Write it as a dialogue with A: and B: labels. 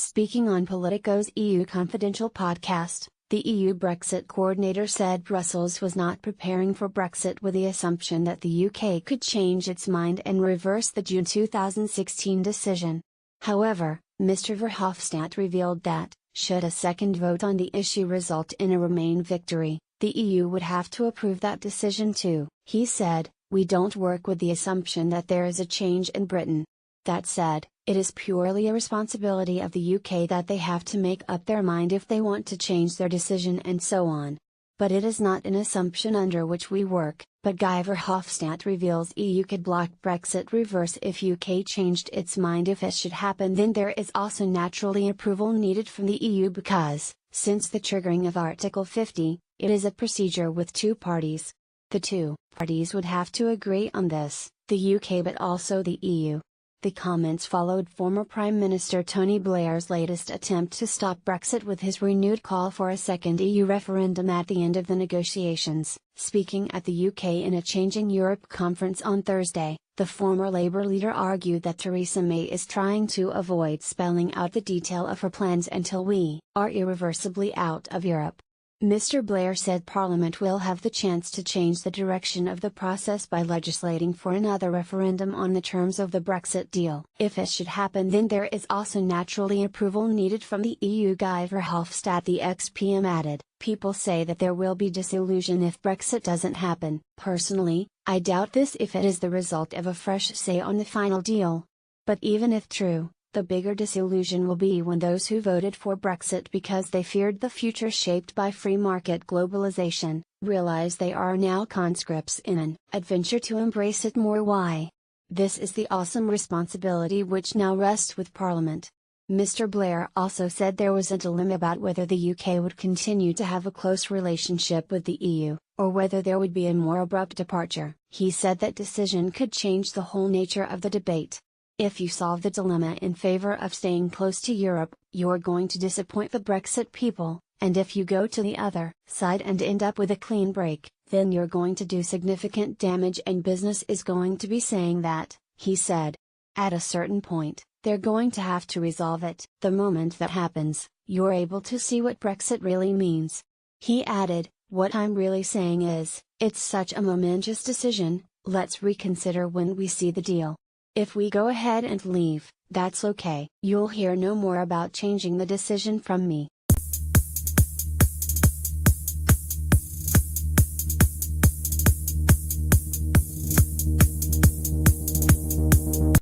A: Speaking on Politico's EU Confidential podcast, the EU Brexit coordinator said Brussels was not preparing for Brexit with the assumption that the UK could change its mind and reverse the June 2016 decision. However, Mr. Verhofstadt revealed that, should a second vote on the issue result in a Remain victory, the EU would have to approve that decision too. He said, "We don't work with the assumption that there is a change in Britain. That said, it is purely a responsibility of the UK that they have to make up their mind if they want to change their decision and so on. But it is not an assumption under which we work." But Guy Verhofstadt reveals EU could block Brexit reverse if UK changed its mind. If it should happen, then there is also naturally approval needed from the EU because, since the triggering of Article 50, it is a procedure with two parties. The two parties would have to agree on this, the UK but also the EU. The comments followed former Prime Minister Tony Blair's latest attempt to stop Brexit with his renewed call for a second EU referendum at the end of the negotiations. Speaking at the UK in a Changing Europe conference on Thursday, the former Labour leader argued that Theresa May is trying to avoid spelling out the detail of her plans until we are irreversibly out of Europe. Mr. Blair said Parliament will have the chance to change the direction of the process by legislating for another referendum on the terms of the Brexit deal. If it should happen, then there is also naturally approval needed from the EU. Guy Verhofstadt, the ex-PM, added, "People say that there will be disillusion if Brexit doesn't happen. Personally, I doubt this if it is the result of a fresh say on the final deal. But even if true, the bigger disillusion will be when those who voted for Brexit because they feared the future shaped by free market globalization, realize they are now conscripts in an adventure to embrace it more. Why? This is the awesome responsibility which now rests with Parliament." Mr. Blair also said there was a dilemma about whether the UK would continue to have a close relationship with the EU, or whether there would be a more abrupt departure. He said that decision could change the whole nature of the debate. "If you solve the dilemma in favor of staying close to Europe, you're going to disappoint the Brexit people, and if you go to the other side and end up with a clean break, then you're going to do significant damage and business is going to be saying that," he said. "At a certain point, they're going to have to resolve it. The moment that happens, you're able to see what Brexit really means." He added, "What I'm really saying is, it's such a momentous decision, let's reconsider when we see the deal. If we go ahead and leave, that's okay. You'll hear no more about changing the decision from me.